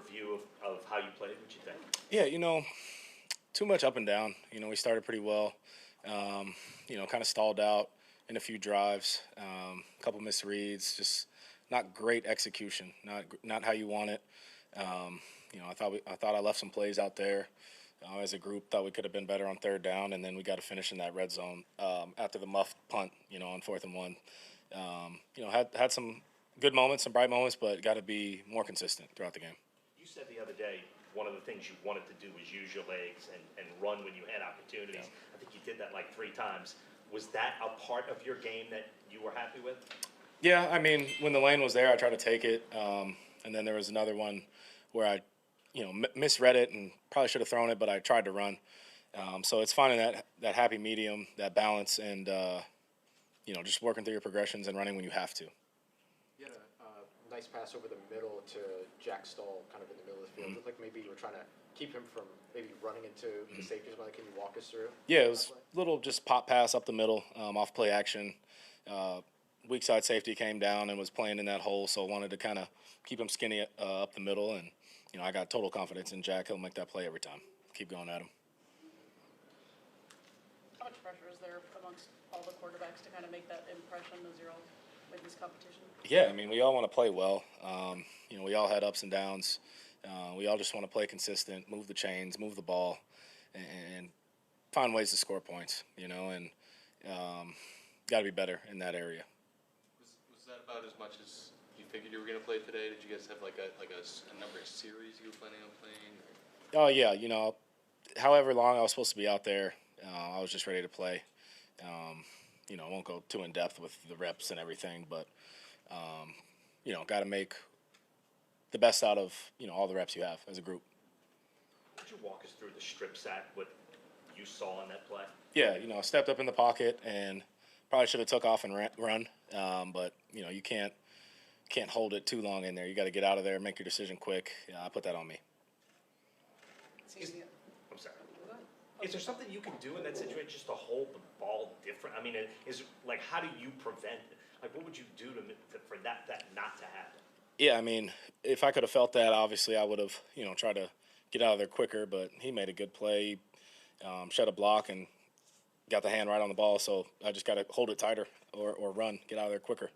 review of how you played? What you think? Yeah, too much up and down. We started pretty well. Kind of stalled out in a few drives, a couple misreads, just not great execution, not how you want it. I thought I left some plays out there as a group. Thought we could have been better on third down, and then we got to finish in that red zone after the muffed punt. On 4th and 1. Had some good moments, some bright moments, but got to be more consistent throughout the game. You said the other day one of the things you wanted to do was use your legs and run when you had opportunities. Yeah. I think you did that like 3 times. Was that a part of your game that you were happy with? Yeah, I mean, when the lane was there, I tried to take it. And then there was another one where I, misread it and probably should have thrown it, but I tried to run. So it's finding that happy medium, that balance, and, just working through your progressions and running when you have to. You had a nice pass over the middle to Jack Stahl, kind of in the middle of the field. Looked like maybe you were trying to keep him from maybe running into the safeties. Can you walk us through? Yeah, it was a little just pop pass up the middle, off play action. Weak side safety came down and was playing in that hole, so I wanted to kind of keep him skinny up the middle. And, I got total confidence in Jack. He'll make that play every time. Keep going at him. How much pressure is there amongst all the quarterbacks to kind of make that impression as you're all in this competition? Yeah, I mean, we all want to play well. We all had ups and downs. We all just want to play consistent, move the chains, move the ball, and find ways to score points, and got to be better in that area. Was that about as much as you figured you were going to play today? Did you guys have like a number of series you were planning on playing? Oh, yeah, however long I was supposed to be out there, I was just ready to play. I won't go too in-depth with the reps and everything, but, got to make the best out of, all the reps you have as a group. Could you walk us through the strip sack, what you saw in that play? Yeah, I stepped up in the pocket and probably should have took off and run, but, you can't hold it too long in there. You got to get out of there, make your decision quick. I put that on me. I'm sorry. Is there something you can do in that situation just to hold the ball different? I mean, how do you prevent it? What would you do for that not to happen? Yeah, I mean, if I could have felt that, obviously I would have, tried to get out of there quicker, but he made a good play, shed a block, and got the hand right on the ball, so I just got to hold it tighter or run, get out of there quicker.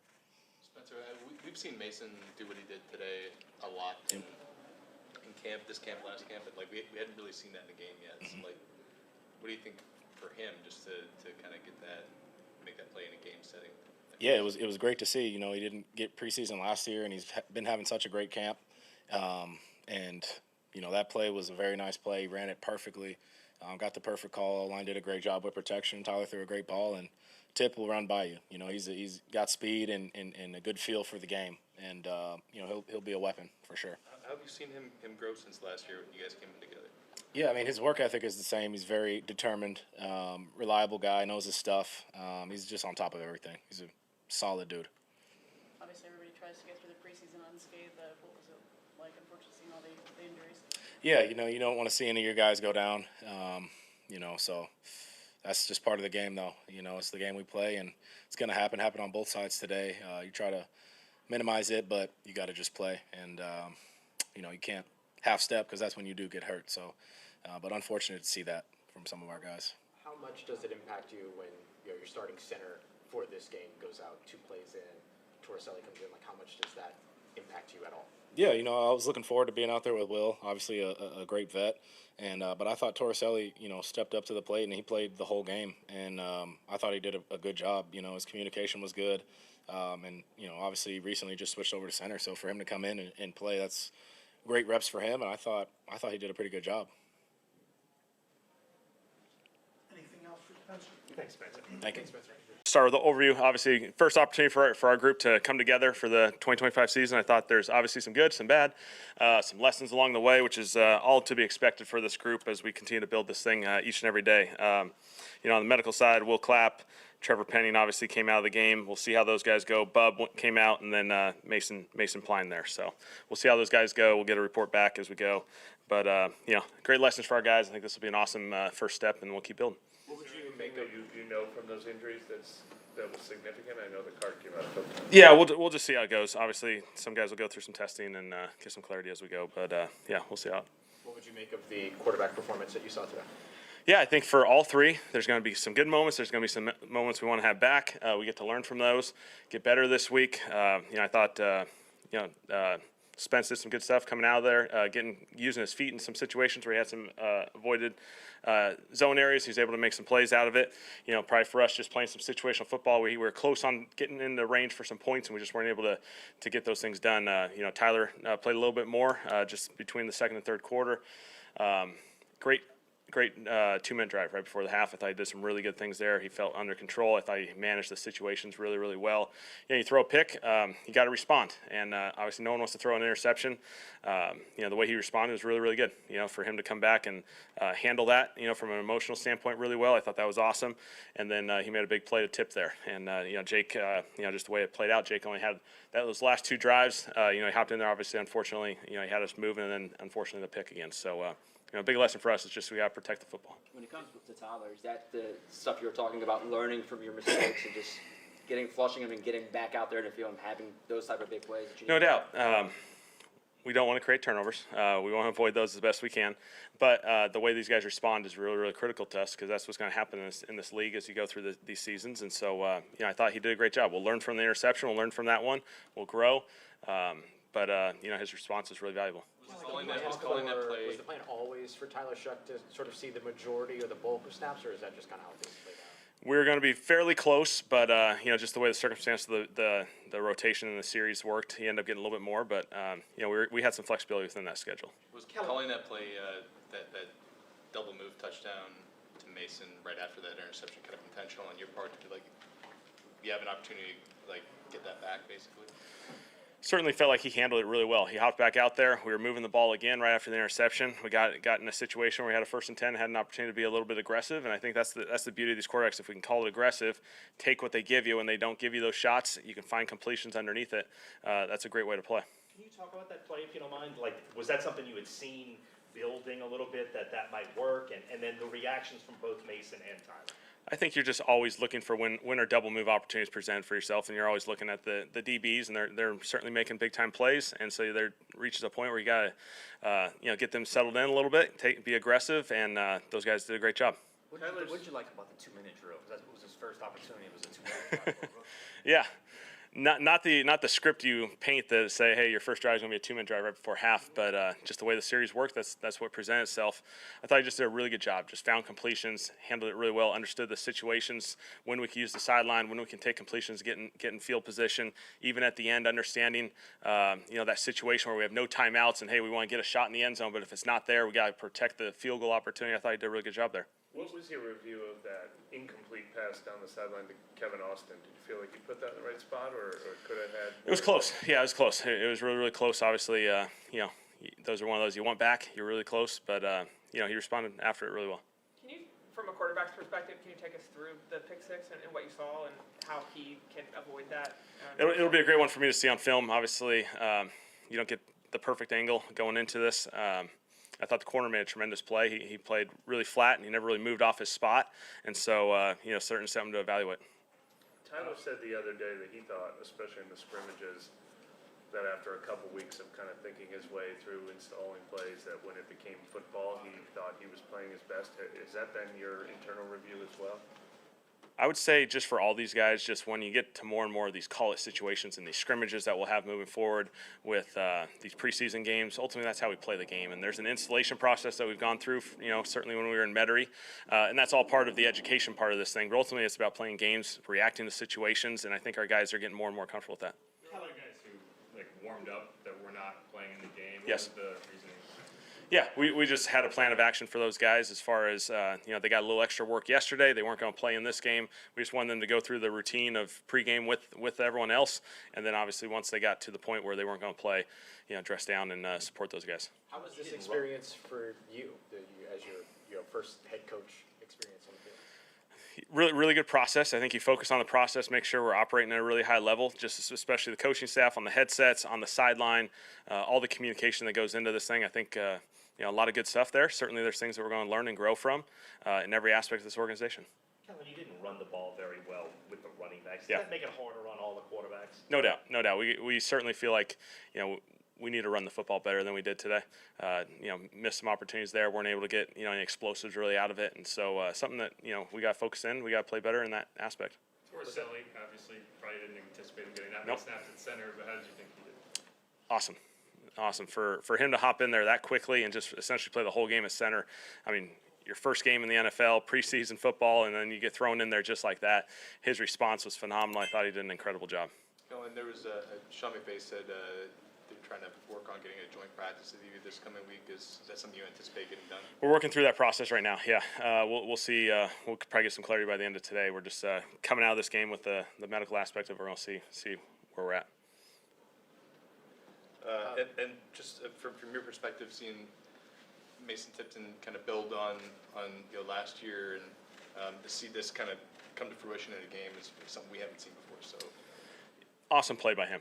Spencer, we've seen Mason do what he did today a lot in camp, this camp, last camp, but we hadn't really seen that in the game yet. So what do you think for him just to kind of make that play in a game setting? Yeah, it was great to see. He didn't get preseason last year, and he's been having such a great camp. And that play was a very nice play. He ran it perfectly, got the perfect call. Line did a great job with protection. Tyler threw a great ball, and Tip will run by you. He's got speed and a good feel for the game, and he'll be a weapon for sure. How have you seen him grow since last year when you guys came in together? Yeah, I mean, his work ethic is the same. He's very determined, reliable guy, knows his stuff. He's just on top of everything. He's a solid dude. Obviously, everybody tries to get through the preseason unscathed. What was it like, unfortunately, seeing all the injuries? Yeah, you don't want to see any of your guys go down, so that's just part of the game, though. It's the game we play, and it's going to happen on both sides today. You try to minimize it, but you got to just play, and, you can't half-step because that's when you do get hurt. So, but unfortunate to see that from some of our guys. How much does it impact you when your starting center for this game goes out 2 plays in, Torricelli comes in? How much does that impact you at all? Yeah, I was looking forward to being out there with Will, obviously a great vet, and but I thought Torricelli, stepped up to the plate and he played the whole game, and I thought he did a good job. His communication was good, and obviously recently just switched over to center, so for him to come in and play, that's great reps for him, and I thought he did a pretty good job. Anything else for Spencer? Thanks, Spencer. Thank you. Start with the overview. Obviously, first opportunity for our group to come together for the 2025 season. I thought there's obviously some good, some bad, some lessons along the way, which is all to be expected for this group as we continue to build this thing each and every day. On the medical side, Will Clapp, Trevor Penning obviously came out of the game. We'll see how those guys go. Bub came out, and then Mason Pline there. So we'll see how those guys go. We'll get a report back as we go. But, great lessons for our guys. I think this will be an awesome first step, and we'll keep building. What would you think that you know from those injuries that's that was significant? I know the card came out a couple times. Yeah, we'll just see how it goes. Obviously, some guys will go through some testing and get some clarity as we go. But yeah, we'll see how. What would you make of the quarterback performance that you saw today? Yeah, I think for all three, there's going to be some good moments. There's going to be some moments we want to have back. We get to learn from those, get better this week. I thought, Spence did some good stuff coming out of there, using his feet in some situations where he had some avoided zone areas. He was able to make some plays out of it. Probably for us, just playing some situational football, we were close on getting in the range for some points, and we just weren't able to get those things done. Tyler played a little bit more just between the second and third quarter. Great 2-minute drive right before the half. I thought he did some really good things there. He felt under control. I thought he managed the situations really, really well. You throw a pick, you got to respond. And obviously no one wants to throw an interception. The way he responded was really, really good. For him to come back and handle that, from an emotional standpoint really well. I thought that was awesome. And then he made a big play to tip there. And, Jake, just the way it played out, Jake only had those last 2 drives. He hopped in there, obviously, unfortunately. He had us moving, and then, unfortunately, the pick again. So, a big lesson for us is just we got to protect the football. When it comes to Tyler, is that the stuff you were talking about, learning from your mistakes and just flushing them and getting back out there in the field and having those type of big plays? That you No need? doubt. We don't want to create turnovers. We want to avoid those as best we can. But the way these guys respond is really, really critical to us because that's what's going to happen in this league as you go through these seasons. And so, I thought he did a great job. We'll learn from the interception. We'll learn from that one. We'll grow. But his response is really valuable. Was the plan always for Tyler Shuck to sort of see the majority or the bulk of snaps, or is that just kind of how things played out? We're going to be fairly close, but just the way the circumstance of the rotation in the series worked, he ended up getting a little bit more. But we had some flexibility within that schedule. Was calling that play, that double move touchdown to Mason right after that interception kind of intentional on your part to be you have an opportunity to get that back basically? Certainly felt like he handled it really well. He hopped back out there. We were moving the ball again right after the interception. We got in a situation where we had a 1st and 10, had an opportunity to be a little bit aggressive, and I think that's the beauty of these quarterbacks. If we can call it aggressive, take what they give you, and they don't give you those shots, you can find completions underneath it. That's a great way to play. Can you talk about that play if you don't mind? Was that something you had seen building a little bit that might work, and then the reactions from both Mason and Tyler? I think you're just always looking for when or double move opportunities present for yourself, and you're always looking at the DBs, and they're certainly making big time plays, and so there reaches a point where you got to get them settled in a little bit, be aggressive, and those guys did a great job. What did you like about the 2-minute drill? Because that was his first opportunity. It was a 2-minute drill. Yeah. Not the script you paint that say, hey, your first drive is going to be a 2-minute drive right before half, but just the way the series worked, that's what presented itself. I thought he just did a really good job. Just found completions, handled it really well, understood the situations, when we can use the sideline, when we can take completions, get in field position, even at the end, understanding that situation where we have no timeouts and, hey, we want to get a shot in the end zone, but if it's not there, we got to protect the field goal opportunity. I thought he did a really good job there. What was your review of that incomplete pass down the sideline to Kevin Austin? Did you feel like you put that in the right spot, or could it have had? It was close. Yeah, it was close. It was really, really close. Obviously, those are one of those you want back. You're really close, but he responded after it really well. Can you, from a quarterback's perspective, can you take us through the pick six and what you saw and how he can avoid that? It'll be a great one for me to see on film. Obviously, you don't get the perfect angle going into this. I thought the corner made a tremendous play. He played really flat, and he never really moved off his spot. And so, certainly something to evaluate. Tyler said the other day that he thought, especially in the scrimmages, that after a couple weeks of kind of thinking his way through installing plays, that when it became football, he thought he was playing his best. Is that then your internal review as well? I would say just for all these guys, just when you get to more and more of these call-it situations and these scrimmages that we'll have moving forward with these preseason games, ultimately that's how we play the game. And there's an installation process that we've gone through, certainly when we were in Metairie, and that's all part of the education part of this thing. But ultimately it's about playing games, reacting to situations, and I think our guys are getting more and more comfortable with that. How about guys who warmed up that were not playing in the game? Yes. What was the reasoning? Yeah, we just had a plan of action for those guys as far as, they got a little extra work yesterday. They weren't going to play in this game. We just wanted them to go through the routine of pregame with everyone else. And then obviously once they got to the point where they weren't going to play, dress down and support those guys. How was this experience for you as your first head coach experience on the field? Really, really good process. I think you focus on the process, make sure we're operating at a really high level, just especially the coaching staff on the headsets, on the sideline, all the communication that goes into this thing. I think, a lot of good stuff there. Certainly there's things that we're going to learn and grow from in every aspect of this organization. Kellen, you didn't run the ball very well with the running quarterbacks. Does Yeah. that make it harder on all the quarterbacks? No doubt, no doubt. We certainly feel like, we need to run the football better than we did today. Missed some opportunities there, weren't able to get, any explosives really out of it. And so something that, we got to focus in, we got to play better in that aspect. Torricelli, obviously, probably didn't anticipate him getting that Nope. many snaps at center, but how did you think he did? Awesome for him to hop in there that quickly and just essentially play the whole game at center. I mean, your first game in the NFL, preseason football, and then you get thrown in there just like that. His response was phenomenal. I thought he did an incredible job. And there was Sean McVay said they're trying to work on getting a joint practice with you this coming week. Is that something you anticipate getting done? We're working through that process right now. Yeah, we'll see. We'll probably get some clarity by the end of today. We're just coming out of this game with the medical aspect of it. We're going to see where we're at. And just from your perspective, seeing Mason Tipton kind of build on last year and to see this kind of come to fruition in a game is something we haven't seen before. So awesome play by him.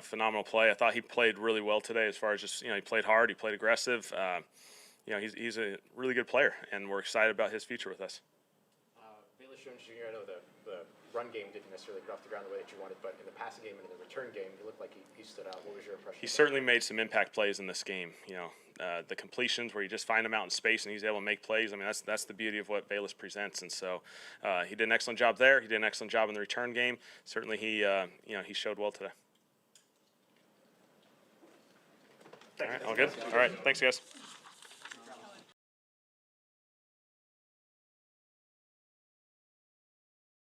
Phenomenal play. I thought he played really well today. As far as just he played hard, he played aggressive. He's a really good player, and we're excited about his future with us. Bayless Jones Jr., I know the run game didn't necessarily get off the ground the way that you wanted, but in the passing game and in the return game, he looked like he stood out. What was your impression? He certainly made some impact plays in this game. The completions where you just find him out in space and he's able to make plays. I mean, that's the beauty of what Bayless presents. And so he did an excellent job there. He did an excellent job in the return game. Certainly he showed well today. All right, all good? All right, thanks, guys.